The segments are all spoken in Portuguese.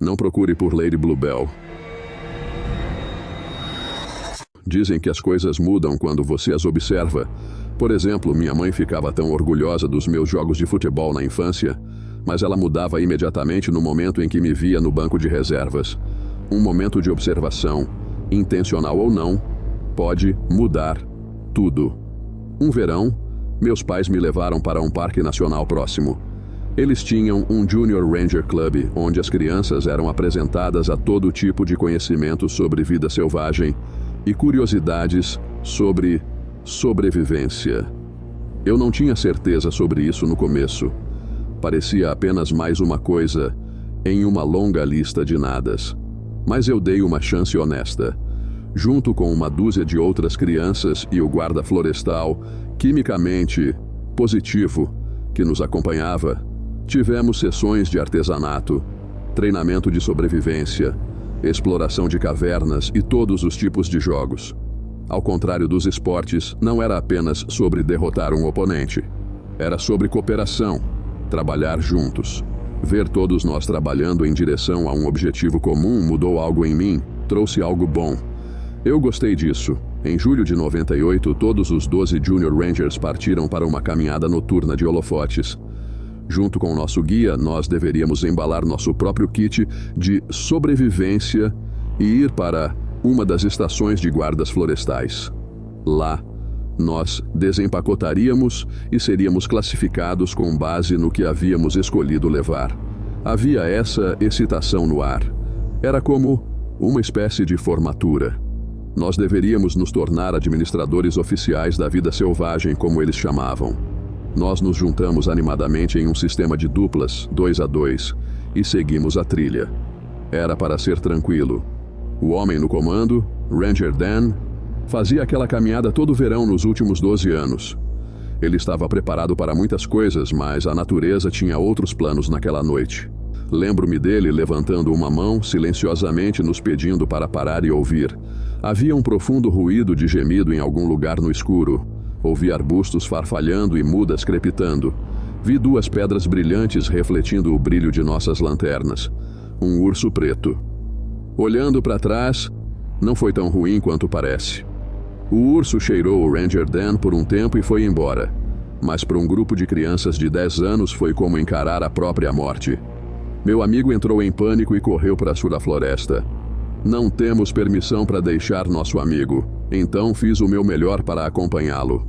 Não procure por Lady Bluebell. Dizem que as coisas mudam quando você as observa. Por exemplo, minha mãe ficava tão orgulhosa dos meus jogos de futebol na infância, mas ela mudava imediatamente no momento em que me via no banco de reservas. Um momento de observação, intencional ou não, pode mudar tudo. Um verão, meus pais me levaram para um parque nacional próximo. Eles tinham um Junior Ranger Club, onde as crianças eram apresentadas a todo tipo de conhecimento sobre vida selvagem e curiosidades sobre sobrevivência. Eu não tinha certeza sobre isso no começo. Parecia apenas mais uma coisa em uma longa lista de nadas. Mas eu dei uma chance honesta. Junto com uma dúzia de outras crianças e o guarda florestal, quimicamente positivo, que nos acompanhava, tivemos sessões de artesanato, treinamento de sobrevivência, exploração de cavernas e todos os tipos de jogos. Ao contrário dos esportes, não era apenas sobre derrotar um oponente. Era sobre cooperação, trabalhar juntos. Ver todos nós trabalhando em direção a um objetivo comum mudou algo em mim, trouxe algo bom. Eu gostei disso. Em julho de 98, todos os 12 Junior Rangers partiram para uma caminhada noturna de holofotes. Junto com o nosso guia, nós deveríamos embalar nosso próprio kit de sobrevivência e ir para uma das estações de guardas florestais. Lá, nós desempacotaríamos e seríamos classificados com base no que havíamos escolhido levar. Havia essa excitação no ar. Era como uma espécie de formatura. Nós deveríamos nos tornar administradores oficiais da vida selvagem, como eles chamavam. Nós nos juntamos animadamente em um sistema de duplas, 2 a 2, e seguimos a trilha. Era para ser tranquilo. O homem no comando, Ranger Dan, fazia aquela caminhada todo verão nos últimos 12 anos. Ele estava preparado para muitas coisas, mas a natureza tinha outros planos naquela noite. Lembro-me dele levantando uma mão, silenciosamente nos pedindo para parar e ouvir. Havia um profundo ruído de gemido em algum lugar no escuro. Ouvi arbustos farfalhando e mudas crepitando. Vi 2 pedras brilhantes refletindo o brilho de nossas lanternas. Um urso preto. Olhando para trás, não foi tão ruim quanto parece. O urso cheirou o Ranger Dan por um tempo e foi embora. Mas para um grupo de crianças de 10 anos foi como encarar a própria morte. Meu amigo entrou em pânico e correu para a floresta. Não temos permissão para deixar nosso amigo, então fiz o meu melhor para acompanhá-lo.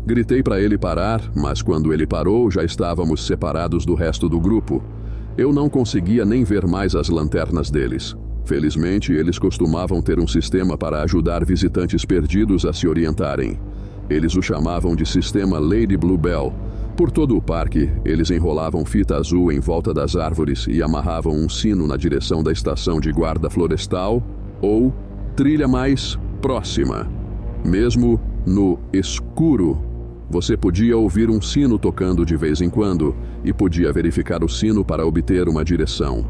Gritei para ele parar, mas quando ele parou, já estávamos separados do resto do grupo. Eu não conseguia nem ver mais as lanternas deles. Felizmente, eles costumavam ter um sistema para ajudar visitantes perdidos a se orientarem. Eles o chamavam de Sistema Lady Bluebell. Por todo o parque, eles enrolavam fita azul em volta das árvores e amarravam um sino na direção da estação de guarda florestal ou trilha mais próxima. Mesmo no escuro, você podia ouvir um sino tocando de vez em quando e podia verificar o sino para obter uma direção.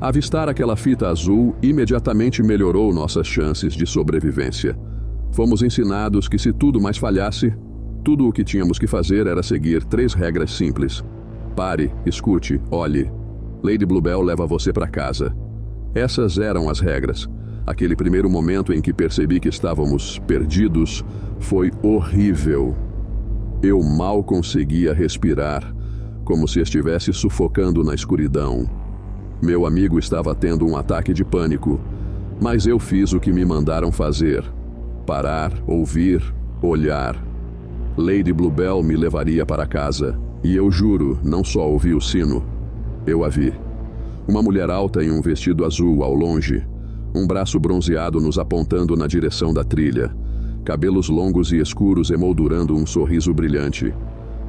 Avistar aquela fita azul imediatamente melhorou nossas chances de sobrevivência. Fomos ensinados que se tudo mais falhasse, tudo o que tínhamos que fazer era seguir 3 regras simples. Pare, escute, olhe. Lady Bluebell leva você para casa. Essas eram as regras. Aquele primeiro momento em que percebi que estávamos perdidos foi horrível. Eu mal conseguia respirar, como se estivesse sufocando na escuridão. Meu amigo estava tendo um ataque de pânico, mas eu fiz o que me mandaram fazer. Parar, ouvir, olhar. Lady Bluebell me levaria para casa, e eu juro, não só ouvi o sino, eu a vi. Uma mulher alta em um vestido azul ao longe, um braço bronzeado nos apontando na direção da trilha, cabelos longos e escuros emoldurando um sorriso brilhante.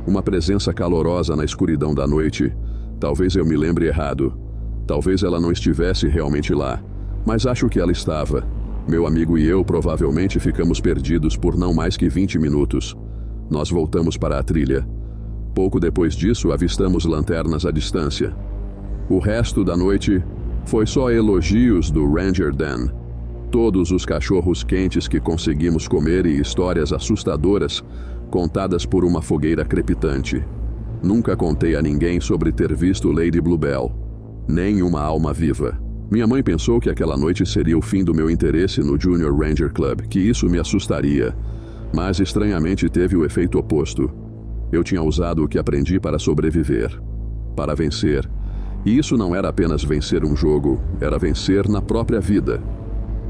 Uma presença calorosa na escuridão da noite. Talvez eu me lembre errado. Talvez ela não estivesse realmente lá, mas acho que ela estava. Meu amigo e eu provavelmente ficamos perdidos por não mais que 20 minutos. Nós voltamos para a trilha. Pouco depois disso, avistamos lanternas à distância. O resto da noite foi só elogios do Ranger Dan. Todos os cachorros quentes que conseguimos comer e histórias assustadoras contadas por uma fogueira crepitante. Nunca contei a ninguém sobre ter visto Lady Bluebell. Nem uma alma viva. Minha mãe pensou que aquela noite seria o fim do meu interesse no Junior Ranger Club, que isso me assustaria, mas estranhamente teve o efeito oposto. Eu tinha usado o que aprendi para sobreviver, para vencer. E isso não era apenas vencer um jogo, era vencer na própria vida.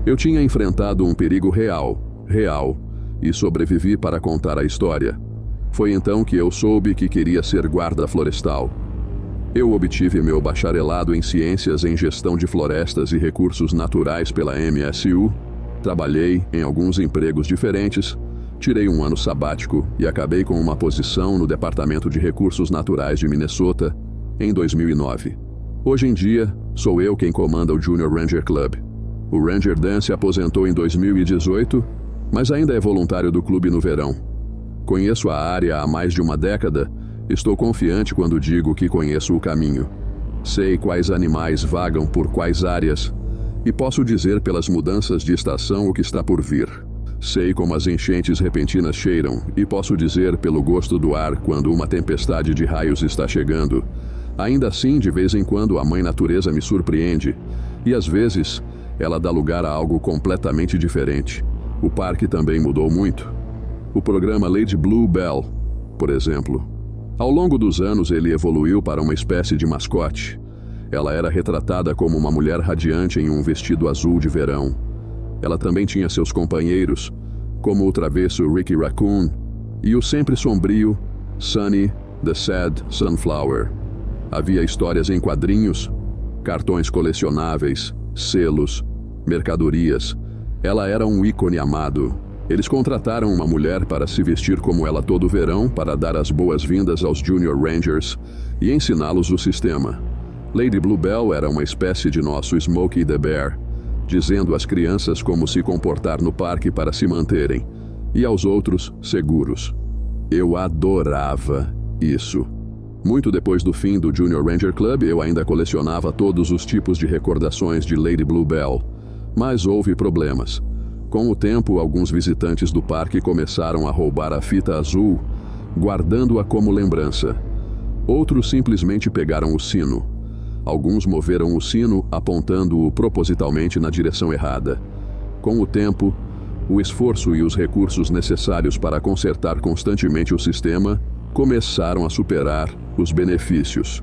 Eu tinha enfrentado um perigo real, e sobrevivi para contar a história. Foi então que eu soube que queria ser guarda florestal. Eu obtive meu bacharelado em Ciências em Gestão de Florestas e Recursos Naturais pela MSU, trabalhei em alguns empregos diferentes, tirei um ano sabático e acabei com uma posição no Departamento de Recursos Naturais de Minnesota em 2009. Hoje em dia, sou eu quem comanda o Junior Ranger Club. O Ranger Dan se aposentou em 2018, mas ainda é voluntário do clube no verão. Conheço a área há mais de uma década. Estou confiante quando digo que conheço o caminho. Sei quais animais vagam por quais áreas e posso dizer pelas mudanças de estação o que está por vir. Sei como as enchentes repentinas cheiram e posso dizer pelo gosto do ar quando uma tempestade de raios está chegando. Ainda assim, de vez em quando, a mãe natureza me surpreende e às vezes ela dá lugar a algo completamente diferente. O parque também mudou muito. O programa Lady Bluebell, por exemplo. Ao longo dos anos, ele evoluiu para uma espécie de mascote. Ela era retratada como uma mulher radiante em um vestido azul de verão. Ela também tinha seus companheiros, como o travesso Ricky Raccoon e o sempre sombrio Sunny the Sad Sunflower. Havia histórias em quadrinhos, cartões colecionáveis, selos, mercadorias. Ela era um ícone amado. Eles contrataram uma mulher para se vestir como ela todo verão para dar as boas-vindas aos Junior Rangers e ensiná-los o sistema. Lady Bluebell era uma espécie de nosso Smokey the Bear, dizendo às crianças como se comportar no parque para se manterem, e aos outros, seguros. Eu adorava isso. Muito depois do fim do Junior Ranger Club, eu ainda colecionava todos os tipos de recordações de Lady Bluebell, mas houve problemas. Com o tempo, alguns visitantes do parque começaram a roubar a fita azul, guardando-a como lembrança. Outros simplesmente pegaram o sino. Alguns moveram o sino, apontando-o propositalmente na direção errada. Com o tempo, o esforço e os recursos necessários para consertar constantemente o sistema começaram a superar os benefícios.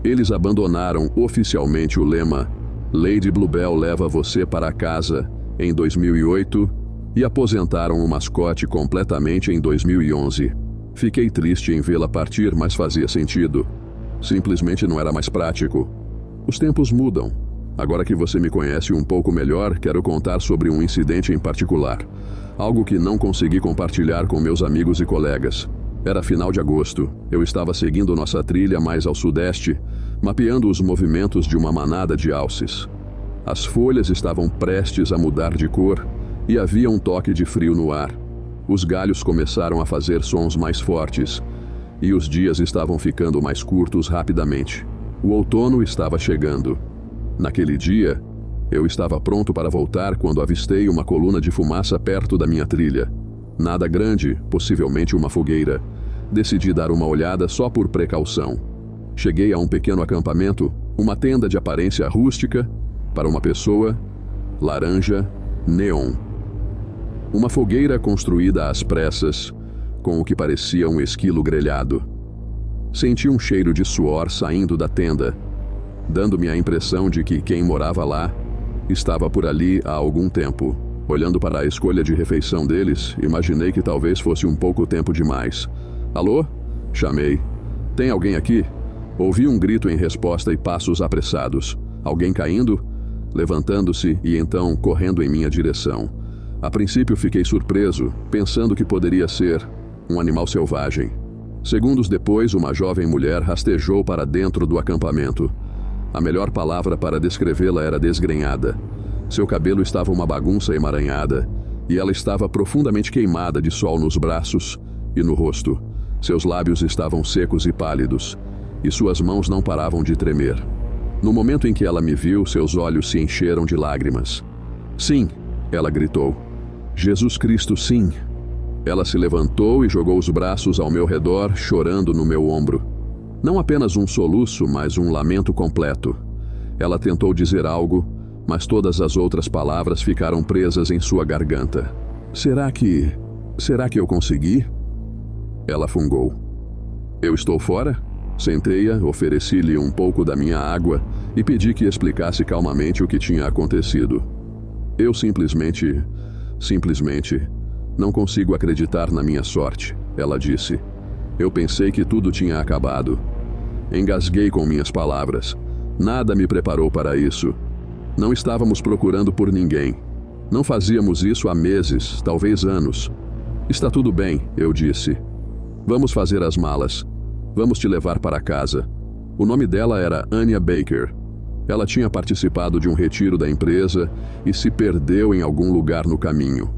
Eles abandonaram oficialmente o lema Lady Bluebell leva você para casa em 2008 e aposentaram o mascote completamente em 2011. Fiquei triste em vê-la partir, mas fazia sentido. Simplesmente não era mais prático. Os tempos mudam. Agora que você me conhece um pouco melhor, quero contar sobre um incidente em particular. Algo que não consegui compartilhar com meus amigos e colegas. Era final de agosto. Eu estava seguindo nossa trilha mais ao sudeste, mapeando os movimentos de uma manada de alces. As folhas estavam prestes a mudar de cor e havia um toque de frio no ar. Os galhos começaram a fazer sons mais fortes e os dias estavam ficando mais curtos rapidamente. O outono estava chegando. Naquele dia, eu estava pronto para voltar quando avistei uma coluna de fumaça perto da minha trilha. Nada grande, possivelmente uma fogueira. Decidi dar uma olhada só por precaução. Cheguei a um pequeno acampamento, uma tenda de aparência rústica, para uma pessoa, laranja, neon. Uma fogueira construída às pressas, com o que parecia um esquilo grelhado. Senti um cheiro de suor saindo da tenda, dando-me a impressão de que quem morava lá estava por ali há algum tempo. Olhando para a escolha de refeição deles, imaginei que talvez fosse um pouco tempo demais. Alô? Chamei. Tem alguém aqui? Ouvi um grito em resposta e passos apressados. Alguém caindo? Levantando-se e então correndo em minha direção. A princípio fiquei surpreso, pensando que poderia ser um animal selvagem. Segundos depois, uma jovem mulher rastejou para dentro do acampamento. A melhor palavra para descrevê-la era desgrenhada. Seu cabelo estava uma bagunça emaranhada, e ela estava profundamente queimada de sol nos braços e no rosto. Seus lábios estavam secos e pálidos, e suas mãos não paravam de tremer. No momento em que ela me viu, seus olhos se encheram de lágrimas. Sim, ela gritou. Jesus Cristo, sim. Ela se levantou e jogou os braços ao meu redor, chorando no meu ombro. Não apenas um soluço, mas um lamento completo. Ela tentou dizer algo, mas todas as outras palavras ficaram presas em sua garganta. Será que eu consegui? Ela fungou. Eu estou fora? Sentei-a, ofereci-lhe um pouco da minha água e pedi que explicasse calmamente o que tinha acontecido. Eu simplesmente não consigo acreditar na minha sorte, ela disse. Eu pensei que tudo tinha acabado. Engasguei com minhas palavras. Nada me preparou para isso. Não estávamos procurando por ninguém. Não fazíamos isso há meses, talvez anos. Está tudo bem, eu disse. Vamos fazer as malas. Vamos te levar para casa. O nome dela era Anya Baker. Ela tinha participado de um retiro da empresa e se perdeu em algum lugar no caminho.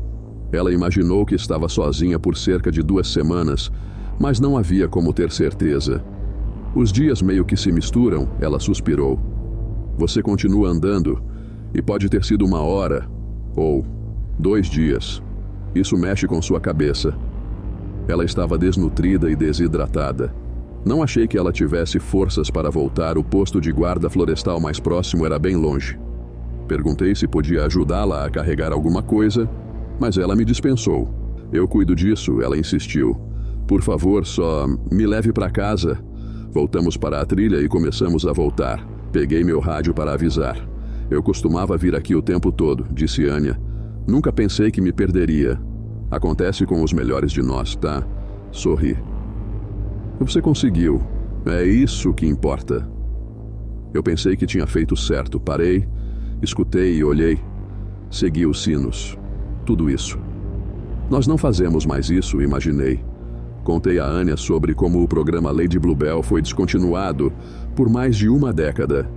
Ela imaginou que estava sozinha por cerca de 2 semanas, mas não havia como ter certeza. Os dias meio que se misturam, ela suspirou. Você continua andando, e pode ter sido 1 hora, ou 2 dias. Isso mexe com sua cabeça. Ela estava desnutrida e desidratada. Não achei que ela tivesse forças para voltar. O posto de guarda florestal mais próximo era bem longe. Perguntei se podia ajudá-la a carregar alguma coisa, mas ela me dispensou. Eu cuido disso, ela insistiu. Por favor, só me leve para casa. Voltamos para a trilha e começamos a voltar. Peguei meu rádio para avisar. Eu costumava vir aqui o tempo todo, disse Anya. Nunca pensei que me perderia. Acontece com os melhores de nós, tá? Sorri. Você conseguiu. É isso que importa. Eu pensei que tinha feito certo. Parei, escutei e olhei. Segui os sinos. Tudo isso. Nós não fazemos mais isso, imaginei. Contei a Anya sobre como o programa Lady Bluebell foi descontinuado por mais de 1 década.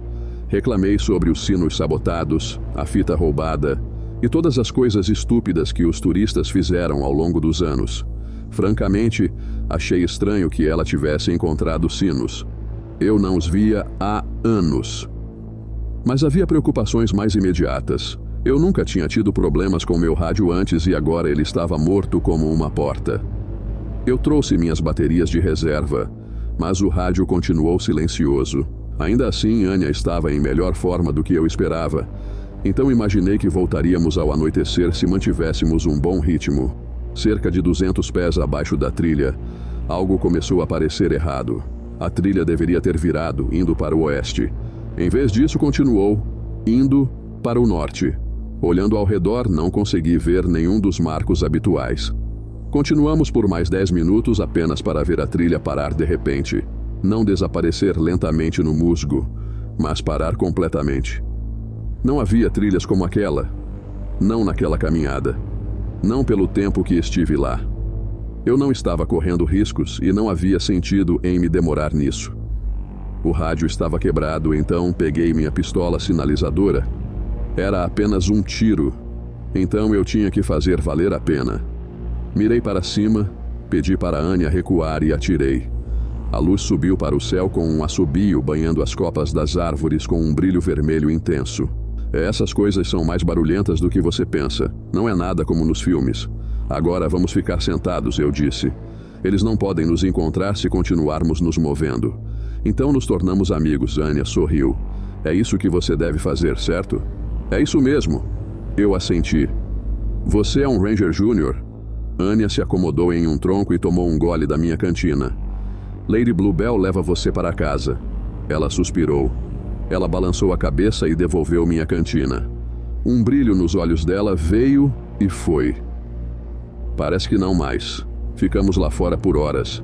Reclamei sobre os sinos sabotados, a fita roubada e todas as coisas estúpidas que os turistas fizeram ao longo dos anos. Francamente, achei estranho que ela tivesse encontrado sinos. Eu não os via há anos. Mas havia preocupações mais imediatas. Eu nunca tinha tido problemas com meu rádio antes e agora ele estava morto como uma porta. Eu trouxe minhas baterias de reserva, mas o rádio continuou silencioso. Ainda assim, Anya estava em melhor forma do que eu esperava. Então imaginei que voltaríamos ao anoitecer se mantivéssemos um bom ritmo. Cerca de 200 pés abaixo da trilha, algo começou a parecer errado. A trilha deveria ter virado, indo para o oeste. Em vez disso, continuou, indo para o norte. Olhando ao redor, não consegui ver nenhum dos marcos habituais. Continuamos por mais 10 minutos apenas para ver a trilha parar de repente. Não desaparecer lentamente no musgo, mas parar completamente. Não havia trilhas como aquela. Não naquela caminhada. Não pelo tempo que estive lá. Eu não estava correndo riscos e não havia sentido em me demorar nisso. O rádio estava quebrado, então peguei minha pistola sinalizadora. Era apenas um tiro, então eu tinha que fazer valer a pena. Mirei para cima, pedi para Anya recuar e atirei. A luz subiu para o céu com um assobio banhando as copas das árvores com um brilho vermelho intenso. Essas coisas são mais barulhentas do que você pensa. Não é nada como nos filmes. Agora vamos ficar sentados, eu disse. Eles não podem nos encontrar se continuarmos nos movendo. Então nos tornamos amigos, Anya sorriu. É isso que você deve fazer, certo? É isso mesmo. Eu assenti. Você é um Ranger Júnior? Anya se acomodou em um tronco e tomou um gole da minha cantina. Lady Bluebell leva você para casa. Ela suspirou. Ela balançou a cabeça e devolveu minha cantina. Um brilho nos olhos dela veio e foi. Parece que não mais. Ficamos lá fora por horas.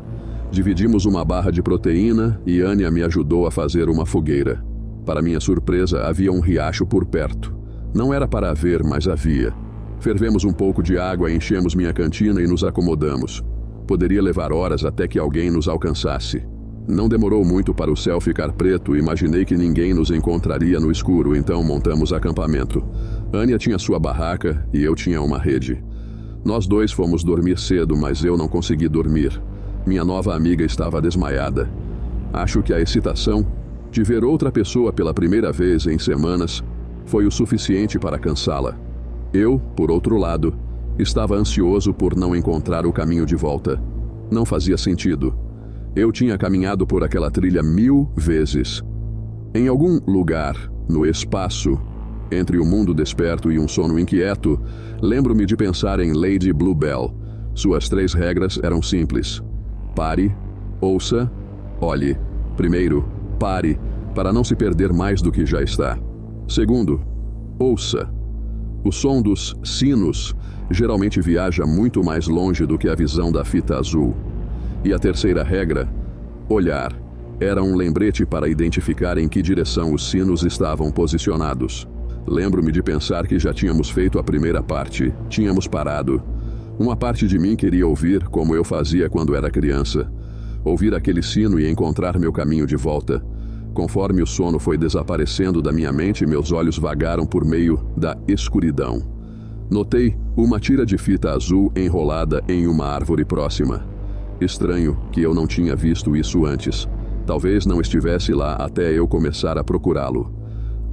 Dividimos uma barra de proteína e Anya me ajudou a fazer uma fogueira. Para minha surpresa, havia um riacho por perto. Não era para ver, mas havia. Fervemos um pouco de água, enchemos minha cantina e nos acomodamos. Poderia levar horas até que alguém nos alcançasse. Não demorou muito para o céu ficar preto, imaginei que ninguém nos encontraria no escuro, então montamos acampamento. Anya tinha sua barraca e eu tinha uma rede. Nós dois fomos dormir cedo, mas eu não consegui dormir. Minha nova amiga estava desmaiada. Acho que a excitação de ver outra pessoa pela primeira vez em semanas foi o suficiente para cansá-la. Eu, por outro lado, estava ansioso por não encontrar o caminho de volta. Não fazia sentido. Eu tinha caminhado por aquela trilha 1000 vezes. Em algum lugar, no espaço, Entre o mundo desperto e um sono inquieto, lembro-me de pensar em Lady Bluebell. Suas 3 regras eram simples. Pare, ouça, olhe. Primeiro, pare, para não se perder mais do que já está. Segundo, ouça. O som dos sinos geralmente viaja muito mais longe do que a visão da fita azul. E a terceira regra, olhar, era um lembrete para identificar em que direção os sinos estavam posicionados. Lembro-me de pensar que já tínhamos feito a primeira parte, tínhamos parado. Uma parte de mim queria ouvir como eu fazia quando era criança. Ouvir aquele sino e encontrar meu caminho de volta. Conforme o sono foi desaparecendo da minha mente, meus olhos vagaram por meio da escuridão. Notei uma tira de fita azul enrolada em uma árvore próxima. Estranho que eu não tinha visto isso antes. Talvez não estivesse lá até eu começar a procurá-lo.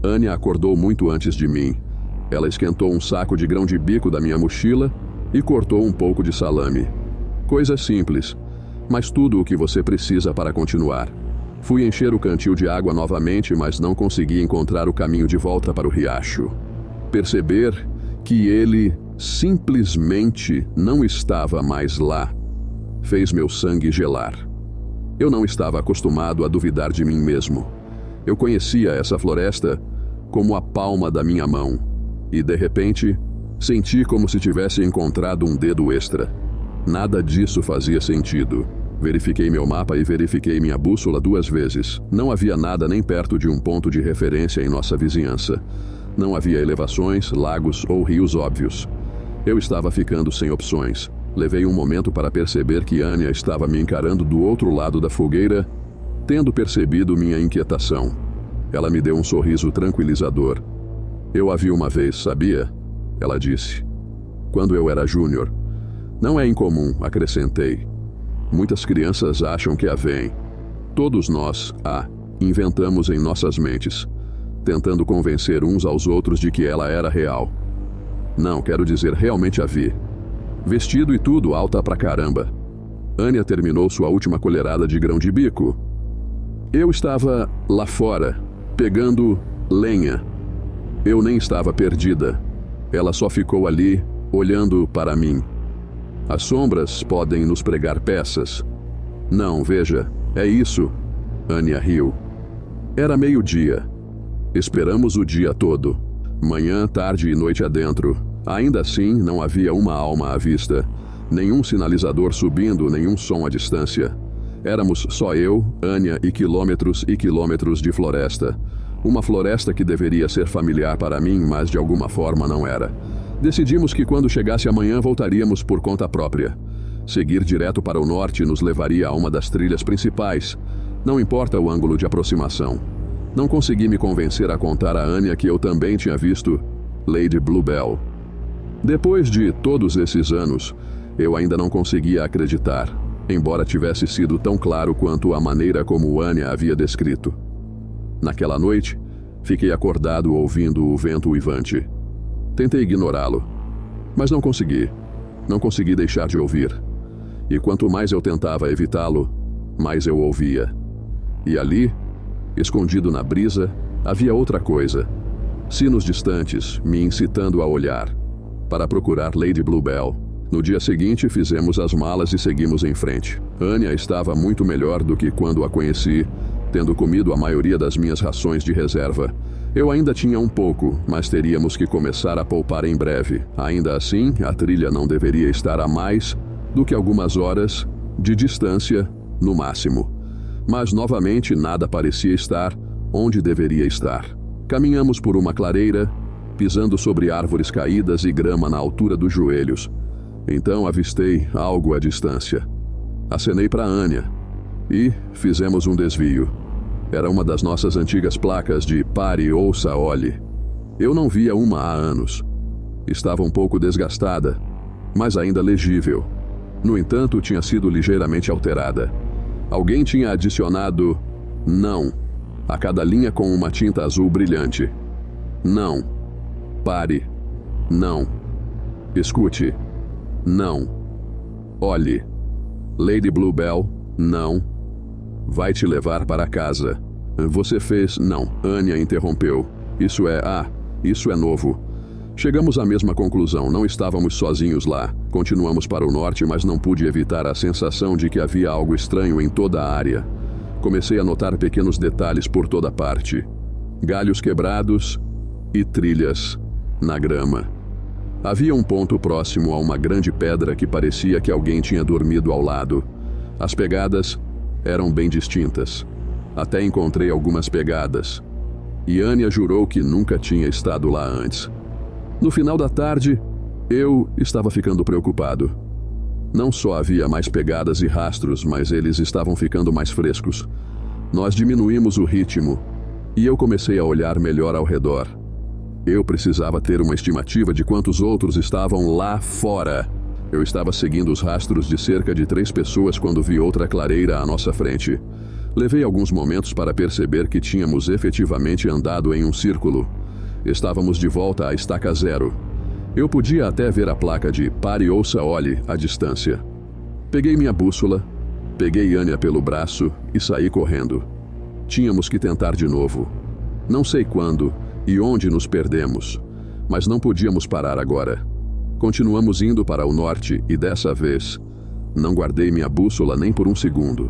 Anya acordou muito antes de mim. Ela esquentou um saco de grão de bico da minha mochila e cortou um pouco de salame. Coisa simples, mas tudo o que você precisa para continuar. Fui encher o cantil de água novamente, mas não consegui encontrar o caminho de volta para o riacho. Perceber que ele simplesmente não estava mais lá fez meu sangue gelar. Eu não estava acostumado a duvidar de mim mesmo. Eu conhecia essa floresta como a palma da minha mão, e de repente, senti como se tivesse encontrado um dedo extra. Nada disso fazia sentido. Verifiquei meu mapa e verifiquei minha bússola 2 vezes. Não havia nada nem perto de um ponto de referência em nossa vizinhança. Não havia elevações, lagos ou rios óbvios. Eu estava ficando sem opções. Levei um momento para perceber que Anya estava me encarando do outro lado da fogueira, tendo percebido minha inquietação. Ela me deu um sorriso tranquilizador. Eu a vi uma vez, sabia? Ela disse. Quando eu era júnior. Não é incomum, acrescentei. Muitas crianças acham que a veem. Todos nós a inventamos em nossas mentes, tentando convencer uns aos outros de que ela era real. Não, quero dizer, realmente a vi. Vestido e tudo, alta pra caramba. Anya terminou sua última colherada de grão de bico. Eu estava lá fora, pegando lenha. Eu nem estava perdida. Ela só ficou ali, olhando para mim. As sombras podem nos pregar peças. Não, veja, é isso. Anya riu. Era meio-dia. Esperamos o dia todo. Manhã, tarde e noite adentro. Ainda assim, não havia uma alma à vista. Nenhum sinalizador subindo, nenhum som à distância. Éramos só eu, Anya e quilômetros de floresta. Uma floresta que deveria ser familiar para mim, mas de alguma forma não era. Decidimos que quando chegasse amanhã voltaríamos por conta própria. Seguir direto para o norte nos levaria a uma das trilhas principais. Não importa o ângulo de aproximação. Não consegui me convencer a contar a Anya que eu também tinha visto Lady Bluebell. Depois de todos esses anos, eu ainda não conseguia acreditar, embora tivesse sido tão claro quanto a maneira como Anya havia descrito. Naquela noite, fiquei acordado ouvindo o vento uivante. Tentei ignorá-lo, mas não consegui. Não consegui deixar de ouvir. E quanto mais eu tentava evitá-lo, mais eu ouvia. E ali, escondido na brisa, havia outra coisa. Sinos distantes, me incitando a olhar, para procurar Lady Bluebell. No dia seguinte, fizemos as malas e seguimos em frente. Anya estava muito melhor do que quando a conheci, tendo comido a maioria das minhas rações de reserva. Eu ainda tinha um pouco, mas teríamos que começar a poupar em breve. Ainda assim, a trilha não deveria estar a mais do que algumas horas de distância, no máximo. Mas, novamente, nada parecia estar onde deveria estar. Caminhamos por uma clareira, pisando sobre árvores caídas e grama na altura dos joelhos. Então avistei algo à distância. Acenei para Anya e fizemos um desvio. Era uma das nossas antigas placas de pare, ouça, olhe. Eu não via uma há anos. Estava um pouco desgastada, mas ainda legível. No entanto, tinha sido ligeiramente alterada. Alguém tinha adicionado não a cada linha com uma tinta azul brilhante. Não. Pare. Não. Escute. Não. Olhe. Lady Bluebell, não. Vai te levar para casa. Você fez... Não. Anya interrompeu. Isso é novo. Chegamos à mesma conclusão, não estávamos sozinhos lá. Continuamos para o norte, mas não pude evitar a sensação de que havia algo estranho em toda a área. Comecei a notar pequenos detalhes por toda parte. Galhos quebrados e trilhas na grama. Havia um ponto próximo a uma grande pedra que parecia que alguém tinha dormido ao lado. As pegadas eram bem distintas. Até encontrei algumas pegadas. E Anya jurou que nunca tinha estado lá antes. No final da tarde, eu estava ficando preocupado. Não só havia mais pegadas e rastros, mas eles estavam ficando mais frescos. Nós diminuímos o ritmo e eu comecei a olhar melhor ao redor. Eu precisava ter uma estimativa de quantos outros estavam lá fora. Eu estava seguindo os rastros de cerca de 3 pessoas quando vi outra clareira à nossa frente. Levei alguns momentos para perceber que tínhamos efetivamente andado em um círculo. Estávamos de volta à estaca zero. Eu podia até ver a placa de "Pare, ouça, olhe" à distância. Peguei minha bússola, peguei Anya pelo braço e saí correndo. Tínhamos que tentar de novo. Não sei quando e onde nos perdemos, mas não podíamos parar agora. Continuamos indo para o norte e dessa vez, não guardei minha bússola nem por um segundo.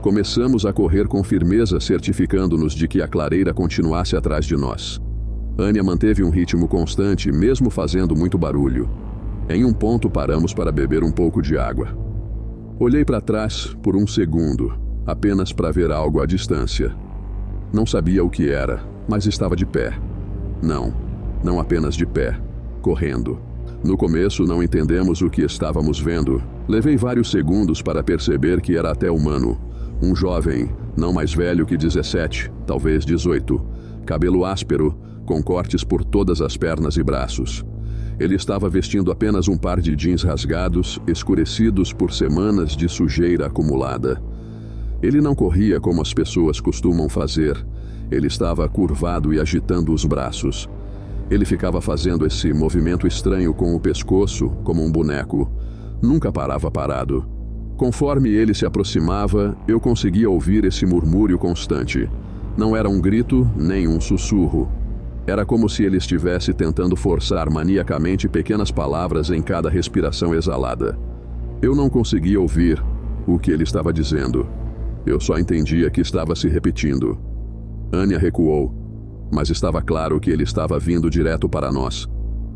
Começamos a correr com firmeza, certificando-nos de que a clareira continuasse atrás de nós. Anya manteve um ritmo constante, mesmo fazendo muito barulho. Em um ponto paramos para beber um pouco de água. Olhei para trás por um segundo, apenas para ver algo à distância. Não sabia o que era, mas estava de pé. Não apenas de pé, correndo. No começo não entendemos o que estávamos vendo. Levei vários segundos para perceber que era até humano. Um jovem, não mais velho que 17, talvez 18, cabelo áspero, com cortes por todas as pernas e braços. Ele estava vestindo apenas um par de jeans rasgados, escurecidos por semanas de sujeira acumulada. Ele não corria como as pessoas costumam fazer. Ele estava curvado e agitando os braços. Ele ficava fazendo esse movimento estranho com o pescoço, como um boneco. Nunca parava parado. Conforme ele se aproximava, eu conseguia ouvir esse murmúrio constante. Não era um grito, nem um sussurro. Era como se ele estivesse tentando forçar maniacamente pequenas palavras em cada respiração exalada. Eu não conseguia ouvir o que ele estava dizendo. Eu só entendia que estava se repetindo. Anya recuou, mas estava claro que ele estava vindo direto para nós.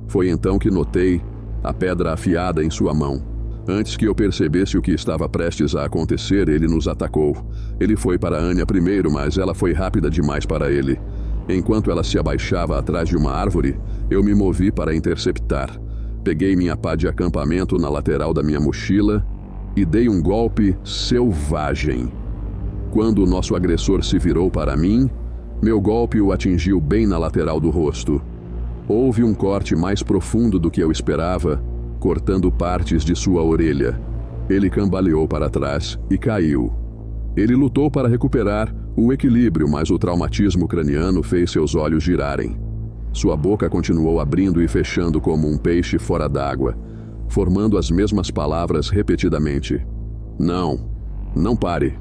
Foi então que notei a pedra afiada em sua mão. Antes que eu percebesse o que estava prestes a acontecer, ele nos atacou. Ele foi para Anya primeiro, mas ela foi rápida demais para ele. Enquanto ela se abaixava atrás de uma árvore, eu me movi para interceptar. Peguei minha pá de acampamento na lateral da minha mochila e dei um golpe selvagem. Quando o nosso agressor se virou para mim, meu golpe o atingiu bem na lateral do rosto. Houve um corte mais profundo do que eu esperava, cortando partes de sua orelha. Ele cambaleou para trás e caiu. Ele lutou para recuperar o equilíbrio, mas o traumatismo craniano fez seus olhos girarem. Sua boca continuou abrindo e fechando como um peixe fora d'água, formando as mesmas palavras repetidamente. Não pare.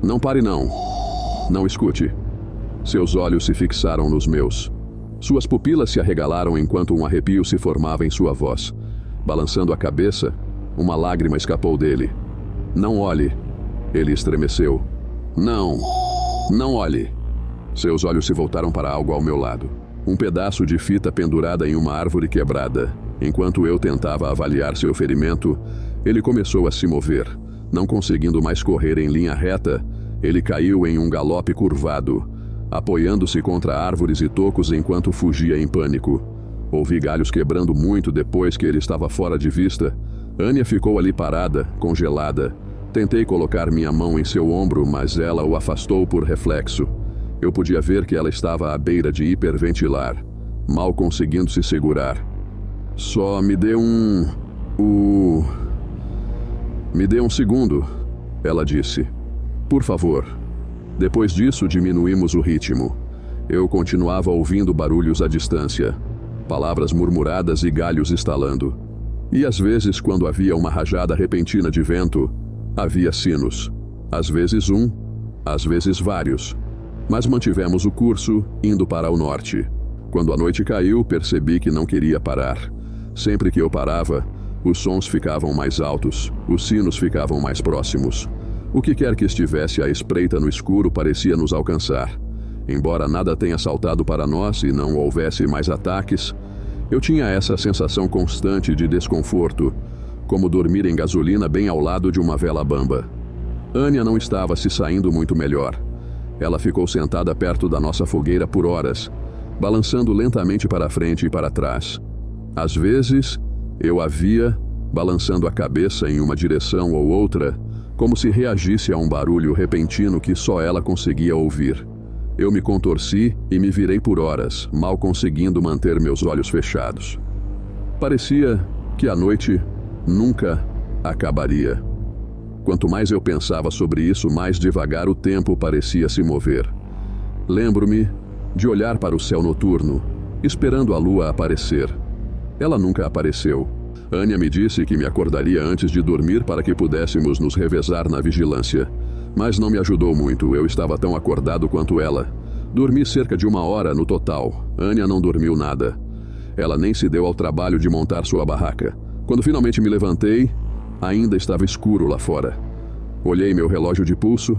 Não pare não. Não escute. Seus olhos se fixaram nos meus. Suas pupilas se arregalaram enquanto um arrepio se formava em sua voz. Balançando a cabeça, uma lágrima escapou dele. Não olhe. Ele estremeceu. Não olhe. Seus olhos se voltaram para algo ao meu lado. Um pedaço de fita pendurada em uma árvore quebrada. Enquanto eu tentava avaliar seu ferimento, ele começou a se mover. Não conseguindo mais correr em linha reta, ele caiu em um galope curvado, apoiando-se contra árvores e tocos enquanto fugia em pânico. Ouvi galhos quebrando muito depois que ele estava fora de vista. Anya ficou ali parada, congelada. Tentei colocar minha mão em seu ombro, mas ela o afastou por reflexo. Eu podia ver que ela estava à beira de hiperventilar, mal conseguindo se segurar. Só me dê Me dê um segundo, ela disse. Por favor. Depois disso, diminuímos o ritmo. Eu continuava ouvindo barulhos à distância, palavras murmuradas e galhos estalando. E às vezes, quando havia uma rajada repentina de vento, havia sinos. Às vezes às vezes vários. Mas mantivemos o curso, indo para o norte. Quando a noite caiu, percebi que não queria parar. Sempre que eu parava, os sons ficavam mais altos, os sinos ficavam mais próximos. O que quer que estivesse à espreita no escuro parecia nos alcançar. Embora nada tenha saltado para nós e não houvesse mais ataques, eu tinha essa sensação constante de desconforto, como dormir em gasolina bem ao lado de uma vela bamba. Anya não estava se saindo muito melhor. Ela ficou sentada perto da nossa fogueira por horas, balançando lentamente para frente e para trás. Às vezes, eu a via balançando a cabeça em uma direção ou outra, como se reagisse a um barulho repentino que só ela conseguia ouvir. Eu me contorci e me virei por horas, mal conseguindo manter meus olhos fechados. Parecia que a noite nunca acabaria. Quanto mais eu pensava sobre isso, mais devagar o tempo parecia se mover. Lembro-me de olhar para o céu noturno, esperando a lua aparecer. Ela nunca apareceu. Anya me disse que me acordaria antes de dormir para que pudéssemos nos revezar na vigilância. Mas não me ajudou muito, eu estava tão acordado quanto ela. Dormi cerca de 1 hora no total. Anya não dormiu nada. Ela nem se deu ao trabalho de montar sua barraca. Quando finalmente me levantei, ainda estava escuro lá fora. Olhei meu relógio de pulso,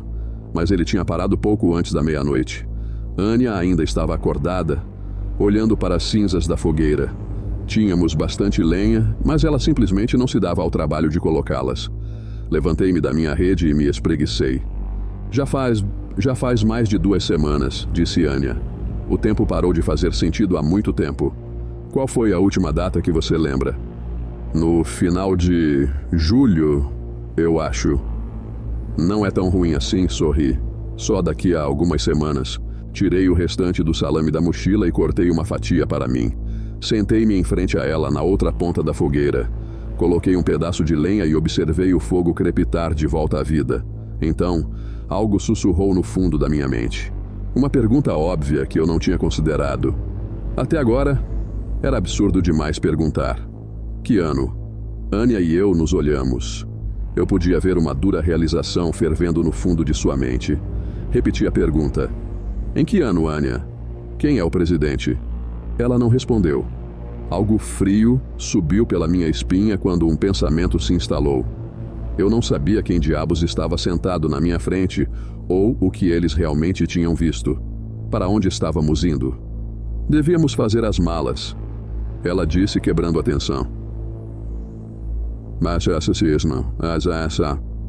mas ele tinha parado pouco antes da meia-noite. Anya ainda estava acordada, olhando para as cinzas da fogueira. Tínhamos bastante lenha, mas ela simplesmente não se dava ao trabalho de colocá-las. Levantei-me da minha rede e me espreguicei. Já faz mais de 2 semanas, disse Anya. O tempo parou de fazer sentido há muito tempo. Qual foi a última data que você lembra? No final de julho, eu acho. Não é tão ruim assim, sorri. Só daqui a algumas semanas. Tirei o restante do salame da mochila e cortei uma fatia para mim. Sentei-me em frente a ela na outra ponta da fogueira. Coloquei um pedaço de lenha e observei o fogo crepitar de volta à vida. Então, algo sussurrou no fundo da minha mente. Uma pergunta óbvia que eu não tinha considerado. Até agora, era absurdo demais perguntar. Que ano? Anya e eu nos olhamos. Eu podia ver uma dura realização fervendo no fundo de sua mente. Repeti a pergunta. Em que ano, Anya? Quem é o presidente? Ela não respondeu. Algo frio subiu pela minha espinha quando um pensamento se instalou. Eu não sabia quem diabos estava sentado na minha frente ou o que eles realmente tinham visto. Para onde estávamos indo? Devíamos fazer as malas. Ela disse, quebrando a tensão. Mas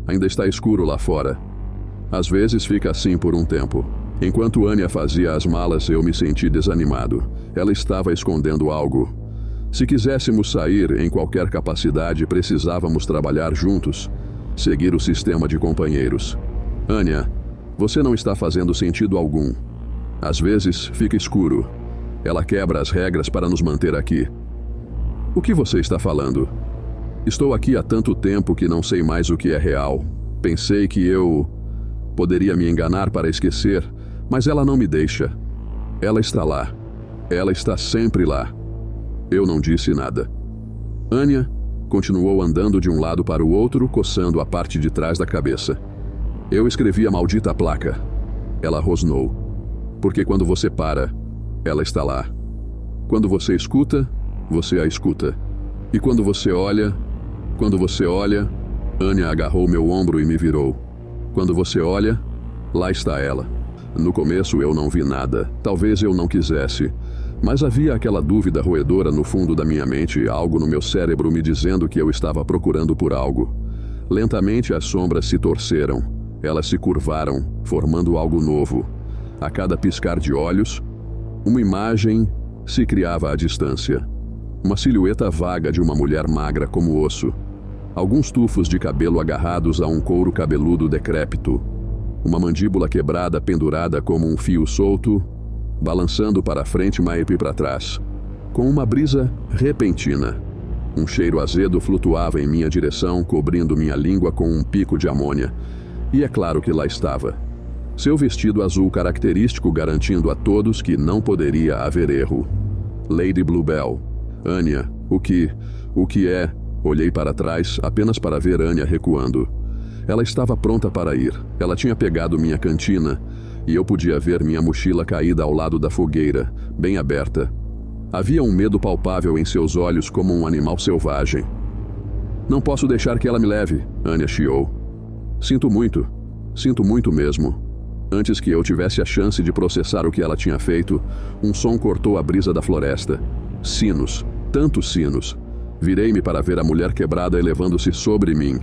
ainda está escuro lá fora. Às vezes fica assim por um tempo. Enquanto Anya fazia as malas, eu me senti desanimado. Ela estava escondendo algo. Se quiséssemos sair em qualquer capacidade, precisávamos trabalhar juntos, seguir o sistema de companheiros. Anya, você não está fazendo sentido algum. Às vezes fica escuro. Ela quebra as regras para nos manter aqui. O que você está falando? Estou aqui há tanto tempo que não sei mais o que é real. Pensei que eu poderia me enganar para esquecer, mas ela não me deixa. Ela está lá. Ela está sempre lá. Eu não disse nada. Anya continuou andando de um lado para o outro, coçando a parte de trás da cabeça. Eu escrevi a maldita placa. Ela rosnou. Porque quando você para, ela está lá. Quando você escuta, você a escuta. E quando você olha, Anya agarrou meu ombro e me virou. Quando você olha, lá está ela. No começo eu não vi nada, talvez eu não quisesse. Mas havia aquela dúvida roedora no fundo da minha mente, algo no meu cérebro me dizendo que eu estava procurando por algo. Lentamente as sombras se torceram. Elas se curvaram, formando algo novo. A cada piscar de olhos, uma imagem se criava à distância. Uma silhueta vaga de uma mulher magra como osso. Alguns tufos de cabelo agarrados a um couro cabeludo decrépito. Uma mandíbula quebrada pendurada como um fio solto, balançando para frente e para trás, com uma brisa repentina. Um cheiro azedo flutuava em minha direção, cobrindo minha língua com um pico de amônia. E é claro que lá estava. Seu vestido azul característico garantindo a todos que não poderia haver erro. Lady Bluebell. Anya, o que é? Olhei para trás, apenas para ver Anya recuando. Ela estava pronta para ir. Ela tinha pegado minha cantina, e eu podia ver minha mochila caída ao lado da fogueira, bem aberta. Havia um medo palpável em seus olhos como um animal selvagem. Não posso deixar que ela me leve, Anya chiou. Sinto muito mesmo. Antes que eu tivesse a chance de processar o que ela tinha feito, um som cortou a brisa da floresta. Sinos, tantos sinos. Virei-me para ver a mulher quebrada elevando-se sobre mim.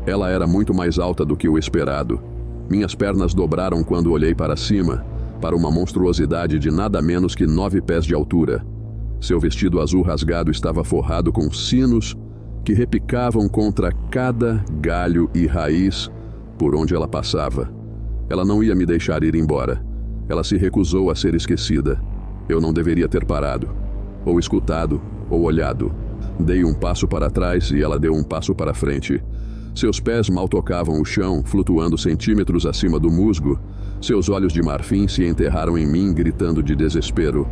Ela era muito mais alta do que o esperado. Minhas pernas dobraram quando olhei para cima, para uma monstruosidade de nada menos que 9 pés de altura. Seu vestido azul rasgado estava forrado com sinos que repicavam contra cada galho e raiz por onde ela passava. Ela não ia me deixar ir embora. Ela se recusou a ser esquecida. Eu não deveria ter parado, ou escutado, ou olhado. Dei um passo para trás e ela deu um passo para frente. Seus pés mal tocavam o chão, flutuando centímetros acima do musgo. Seus olhos de marfim se enterraram em mim, gritando de desespero.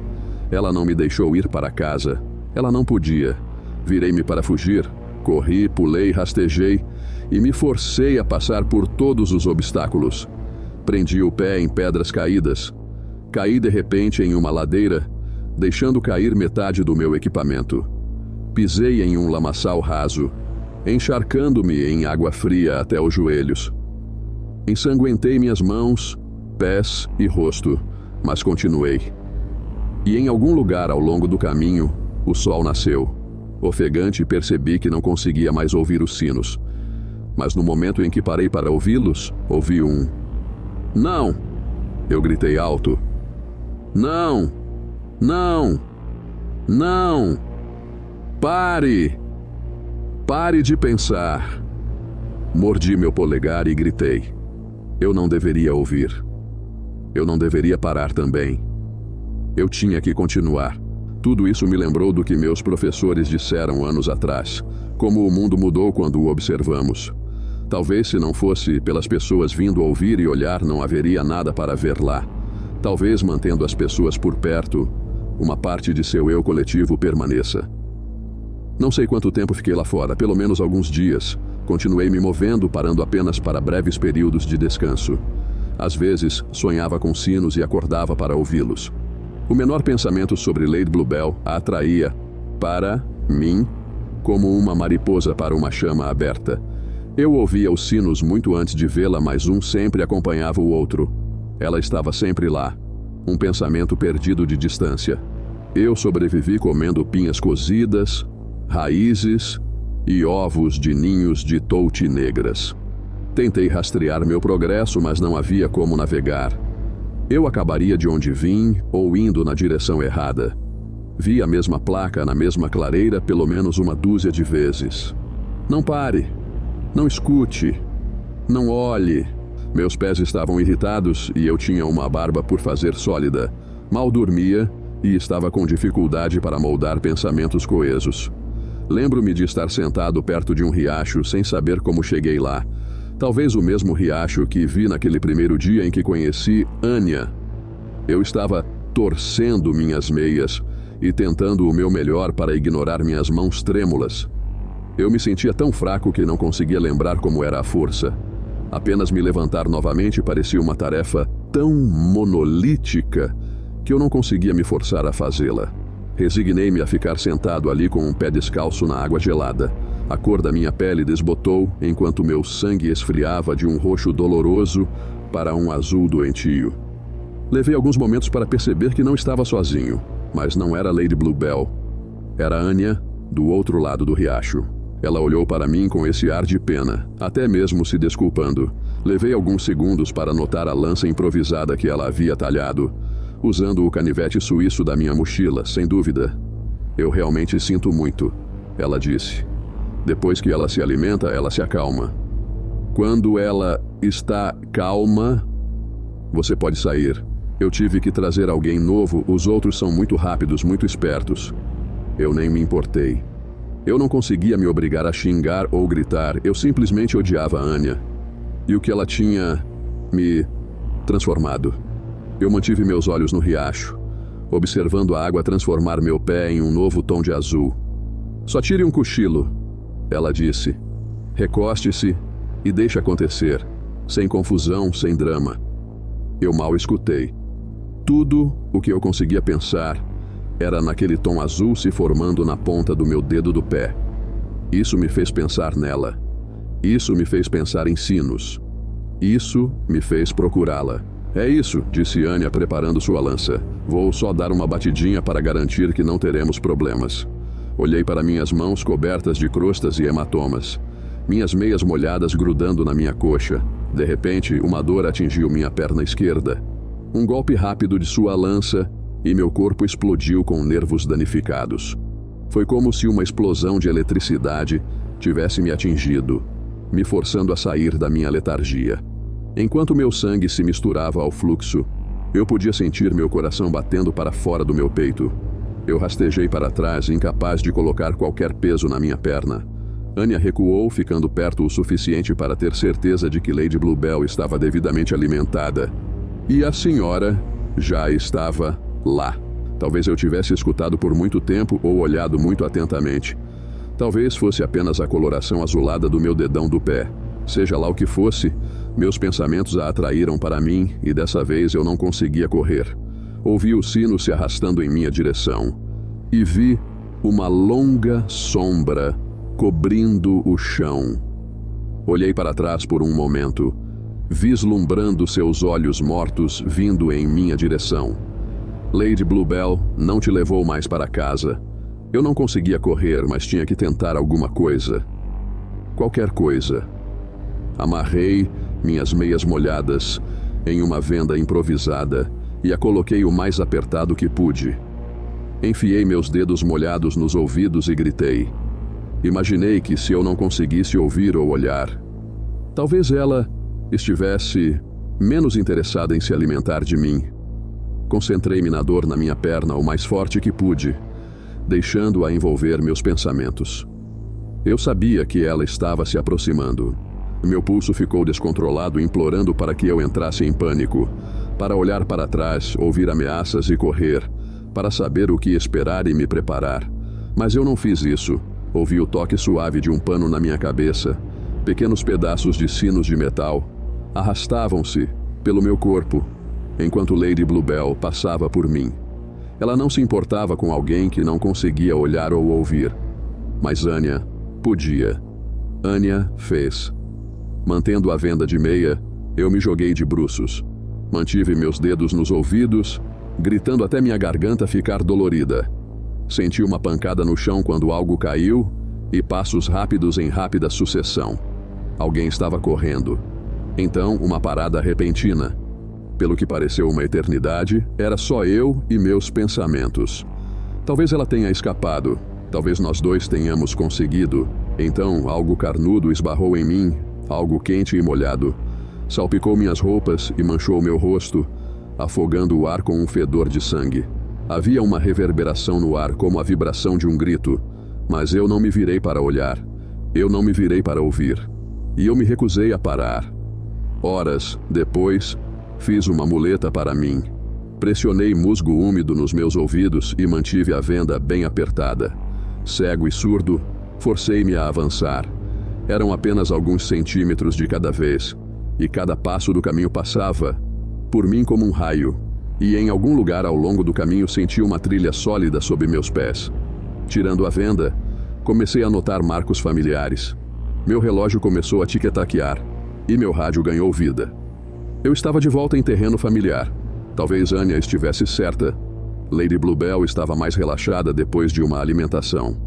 Ela não me deixou ir para casa. Ela não podia. Virei-me para fugir. Corri, pulei, rastejei e me forcei a passar por todos os obstáculos. Prendi o pé em pedras caídas. Caí de repente em uma ladeira, deixando cair metade do meu equipamento. Pisei em um lamaçal raso, encharcando-me em água fria até os joelhos. Ensanguentei minhas mãos, pés e rosto, mas continuei. E em algum lugar ao longo do caminho, o sol nasceu. Ofegante, percebi que não conseguia mais ouvir os sinos. Mas no momento em que parei para ouvi-los, ouvi um "Não!" Eu gritei alto. "Não! Não! Não! Pare! Pare de pensar!" Mordi meu polegar e gritei. Eu não deveria ouvir. Eu não deveria parar também. Eu tinha que continuar. Tudo isso me lembrou do que meus professores disseram anos atrás, como o mundo mudou quando o observamos. Talvez se não fosse pelas pessoas vindo ouvir e olhar, não haveria nada para ver lá. Talvez mantendo as pessoas por perto, uma parte de seu eu coletivo permaneça. Não sei quanto tempo fiquei lá fora, pelo menos alguns dias. Continuei me movendo, parando apenas para breves períodos de descanso. Às vezes, sonhava com sinos e acordava para ouvi-los. O menor pensamento sobre Lady Bluebell a atraía, para mim, como uma mariposa para uma chama aberta. Eu ouvia os sinos muito antes de vê-la, mas um sempre acompanhava o outro. Ela estava sempre lá. Um pensamento perdido de distância. Eu sobrevivi comendo pinhas cozidas, raízes e ovos de ninhos de touti negras. Tentei rastrear meu progresso, mas não havia como navegar. Eu acabaria de onde vim ou indo na direção errada. Vi a mesma placa na mesma clareira pelo menos uma dúzia de vezes. Não pare. Não escute. Não olhe. Meus pés estavam irritados e eu tinha uma barba por fazer sólida. Mal dormia e estava com dificuldade para moldar pensamentos coesos. Lembro-me de estar sentado perto de um riacho sem saber como cheguei lá. Talvez o mesmo riacho que vi naquele primeiro dia em que conheci Anya. Eu estava torcendo minhas meias e tentando o meu melhor para ignorar minhas mãos trêmulas. Eu me sentia tão fraco que não conseguia lembrar como era a força. Apenas me levantar novamente parecia uma tarefa tão monolítica que eu não conseguia me forçar a fazê-la. Resignei-me a ficar sentado ali com um pé descalço na água gelada. A cor da minha pele desbotou enquanto meu sangue esfriava de um roxo doloroso para um azul doentio. Levei alguns momentos para perceber que não estava sozinho, mas não era Lady Bluebell. Era Anya, do outro lado do riacho. Ela olhou para mim com esse ar de pena, até mesmo se desculpando. Levei alguns segundos para notar a lança improvisada que ela havia talhado, usando o canivete suíço da minha mochila, sem dúvida. Eu realmente sinto muito, ela disse. Depois que ela se alimenta, ela se acalma. Quando ela está calma, você pode sair. Eu tive que trazer alguém novo, os outros são muito rápidos, muito espertos. Eu nem me importei. Eu não conseguia me obrigar a xingar ou gritar, eu simplesmente odiava a Anya. E o que ela tinha me transformado. Eu mantive meus olhos no riacho, observando a água transformar meu pé em um novo tom de azul. Só tire um cochilo, ela disse. Recoste-se e deixe acontecer, sem confusão, sem drama. Eu mal escutei. Tudo o que eu conseguia pensar era naquele tom azul se formando na ponta do meu dedo do pé. Isso me fez pensar nela. Isso me fez pensar em sinos. Isso me fez procurá-la. É isso, disse Anya preparando sua lança. Vou só dar uma batidinha para garantir que não teremos problemas. Olhei para minhas mãos cobertas de crostas e hematomas. Minhas meias molhadas grudando na minha coxa. De repente, uma dor atingiu minha perna esquerda. Um golpe rápido de sua lança e meu corpo explodiu com nervos danificados. Foi como se uma explosão de eletricidade tivesse me atingido, me forçando a sair da minha letargia. Enquanto meu sangue se misturava ao fluxo, eu podia sentir meu coração batendo para fora do meu peito. Eu rastejei para trás, incapaz de colocar qualquer peso na minha perna. Anya recuou, ficando perto o suficiente para ter certeza de que Lady Bluebell estava devidamente alimentada. E a senhora já estava lá. Talvez eu tivesse escutado por muito tempo ou olhado muito atentamente. Talvez fosse apenas a coloração azulada do meu dedão do pé. Seja lá o que fosse, meus pensamentos a atraíram para mim e dessa vez eu não conseguia correr. Ouvi o sino se arrastando em minha direção e vi uma longa sombra cobrindo o chão. Olhei para trás por um momento, vislumbrando seus olhos mortos vindo em minha direção. Lady Bluebell não te levou mais para casa. Eu não conseguia correr, mas tinha que tentar alguma coisa. Qualquer coisa. Amarrei minhas meias molhadas em uma venda improvisada e a coloquei o mais apertado que pude. Enfiei meus dedos molhados nos ouvidos e gritei. Imaginei que se eu não conseguisse ouvir ou olhar, talvez ela estivesse menos interessada em se alimentar de mim. Concentrei-me na dor na minha perna o mais forte que pude, deixando-a envolver meus pensamentos. Eu sabia que ela estava se aproximando. Meu pulso ficou descontrolado, implorando para que eu entrasse em pânico, para olhar para trás, ouvir ameaças e correr, para saber o que esperar e me preparar. Mas eu não fiz isso. Ouvi o toque suave de um pano na minha cabeça. Pequenos pedaços de sinos de metal arrastavam-se pelo meu corpo, enquanto Lady Bluebell passava por mim. Ela não se importava com alguém que não conseguia olhar ou ouvir. Mas Anya podia. Anya fez. Mantendo a venda de meia, eu me joguei de bruços. Mantive meus dedos nos ouvidos, gritando até minha garganta ficar dolorida. Senti uma pancada no chão quando algo caiu e passos rápidos em rápida sucessão. Alguém estava correndo. Então, uma parada repentina. Pelo que pareceu uma eternidade, era só eu e meus pensamentos. Talvez ela tenha escapado. Talvez nós dois tenhamos conseguido. Então, algo carnudo esbarrou em mim, algo quente e molhado. Salpicou minhas roupas e manchou meu rosto, afogando o ar com um fedor de sangue. Havia uma reverberação no ar como a vibração de um grito, mas eu não me virei para olhar. Eu não me virei para ouvir. E eu me recusei a parar. Horas depois, fiz uma muleta para mim. Pressionei musgo úmido nos meus ouvidos e mantive a venda bem apertada. Cego e surdo, forcei-me a avançar. Eram apenas alguns centímetros de cada vez, e cada passo do caminho passava por mim como um raio, e em algum lugar ao longo do caminho senti uma trilha sólida sob meus pés. Tirando a venda, comecei a notar marcos familiares. Meu relógio começou a tic-taquear, e meu rádio ganhou vida. Eu estava de volta em terreno familiar. Talvez Anya estivesse certa. Lady Bluebell estava mais relaxada depois de uma alimentação.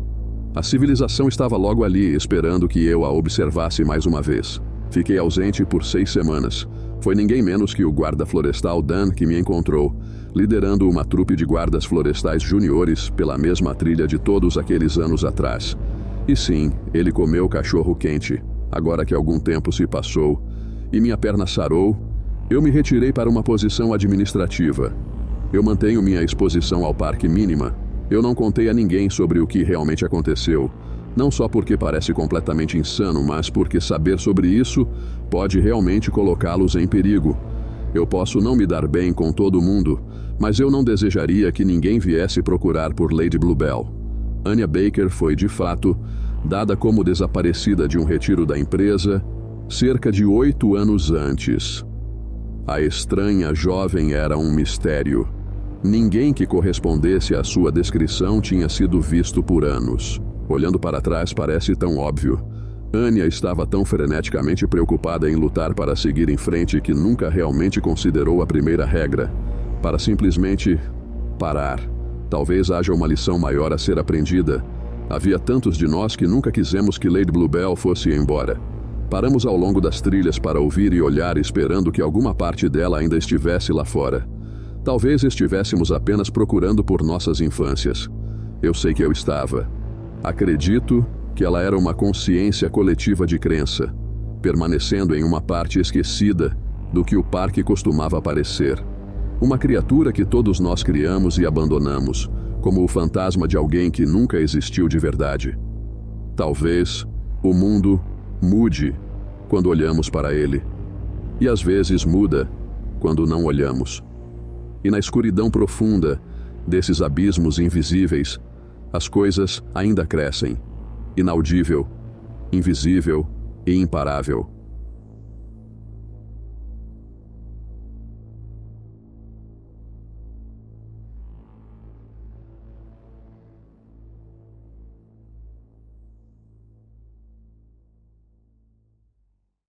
A civilização estava logo ali, esperando que eu a observasse mais uma vez. Fiquei ausente por 6 semanas. Foi ninguém menos que o guarda florestal Dan que me encontrou, liderando uma trupe de guardas florestais juniores pela mesma trilha de todos aqueles anos atrás. E sim, ele comeu cachorro quente. Agora que algum tempo se passou e minha perna sarou, eu me retirei para uma posição administrativa. Eu mantenho minha exposição ao parque mínima. Eu não contei a ninguém sobre o que realmente aconteceu, não só porque parece completamente insano, mas porque saber sobre isso pode realmente colocá-los em perigo. Eu posso não me dar bem com todo mundo, mas eu não desejaria que ninguém viesse procurar por Lady Bluebell. Anya Baker foi, de fato, dada como desaparecida de um retiro da empresa cerca de 8 anos antes. A estranha jovem era um mistério. Ninguém que correspondesse à sua descrição tinha sido visto por anos. Olhando para trás parece tão óbvio. Anya estava tão freneticamente preocupada em lutar para seguir em frente que nunca realmente considerou a primeira regra, para simplesmente parar. Talvez haja uma lição maior a ser aprendida. Havia tantos de nós que nunca quisemos que Lady Bluebell fosse embora. Paramos ao longo das trilhas para ouvir e olhar, esperando que alguma parte dela ainda estivesse lá fora. Talvez estivéssemos apenas procurando por nossas infâncias. Eu sei que eu estava. Acredito que ela era uma consciência coletiva de crença, permanecendo em uma parte esquecida do que o parque costumava parecer. Uma criatura que todos nós criamos e abandonamos, como o fantasma de alguém que nunca existiu de verdade. Talvez o mundo mude quando olhamos para ele, e às vezes muda quando não olhamos. E na escuridão profunda desses abismos invisíveis, as coisas ainda crescem, inaudível, invisível e imparável.